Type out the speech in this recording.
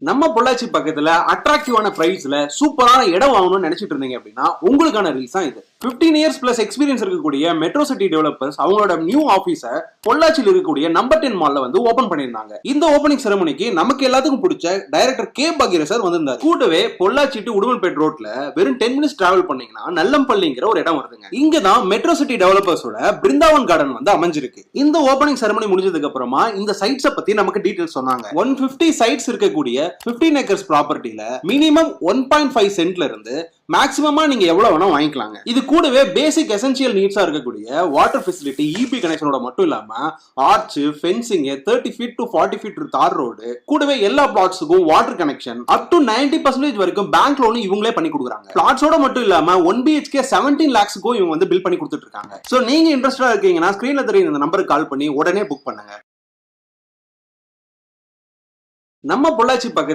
நம்ம பொள்ளாச்சி பக்கத்துல அட்ராக்டிவான பிரைஸ்ல சூப்பரான இடம் வாங்கணும்னு நினைச்சிட்டு இருந்தீங்க அப்படின்னா உங்களுக்கான ரீல்ஸ் தான் இது. 15 இயர்ஸ் பிளஸ் எக்ஸ்பீரியன்ஸ் இருக்கக்கூடிய மெட்ரோ சிட்டி டெவலப்பர்ஸ் அவங்களோட நியூ ஆபீஸை பொள்ளாச்சியில் இருக்கக்கூடிய நம்பர் 10 மால்ல வந்து ஓபன் பண்ணியிருந்தாங்க. இந்த ஓபனிங் செரமனிக்கு நமக்கு எல்லாத்துக்கும் பிடிச்ச டைரக்டர் கே பாக்யராஜ் சார் வந்திருந்தார். கூடவே பொள்ளாச்சி டு உடுமல்பேட் ரோட்ல வெறும் 10 மினிட்ஸ் டிராவல் பண்ணீங்கன்னா நல்லம்பள்ளிங்கிற ஒரு இடம் வருதுங்க. இங்க தான் மெட்ரோ சிட்டி டெவலப்பர்ஸோட பிருந்தாவன் கார்டன் வந்து அமைஞ்சிருக்கு. இந்த ஓபனிங் செரமனி முடிஞ்சதுக்கு அப்புறமா இந்த சைட்ஸை பத்தி நமக்கு டீடைல்ஸ் சொன்னாங்க. 150 சைட்ஸ் இருக்கக்கூடிய 15 ஏக்கர்ஸ் ப்ராப்பர்ட்டில மினிமம் 1.5 சென்ட்ல இருந்து மேக்ஸிமமா நீங்க எவ்வளவு வேணா வாங்கிக்கலாங்க. இது கூடவே பேசிக் எசென்சியல் நீட்ஸா இருக்கக்கூடிய வாட்டர் ஃபெசிலிட்டி, இபி கனெக்ஷனோட மட்டும் இல்லாம arch, fencing, 30 feet to 40 feet tar road, கூடவே எல்லா பிளாட்ஸுக்கும் வாட்டர் கனெக்ஷன் அப் டு 90% வரைக்கும் பேங்க் லோன் இவங்களே பண்ணி கொடுக்குறாங்க. பிளாட்ஸோட மட்டும் இல்லாம 1 BHK 17 lakhsக்கும் இவங்க வந்து பில் பண்ணி கொடுத்துட்டு இருக்காங்க. சோ நீங்க இன்ட்ரெஸ்டா இருக்கீங்கன்னா ஸ்கிரீன்ல தெரியுற இந்த நம்பருக்கு கால் பண்ணி உடனே புக் பண்ணுங்க. நம்ம பொள்ளாச்சி பக்கத்துல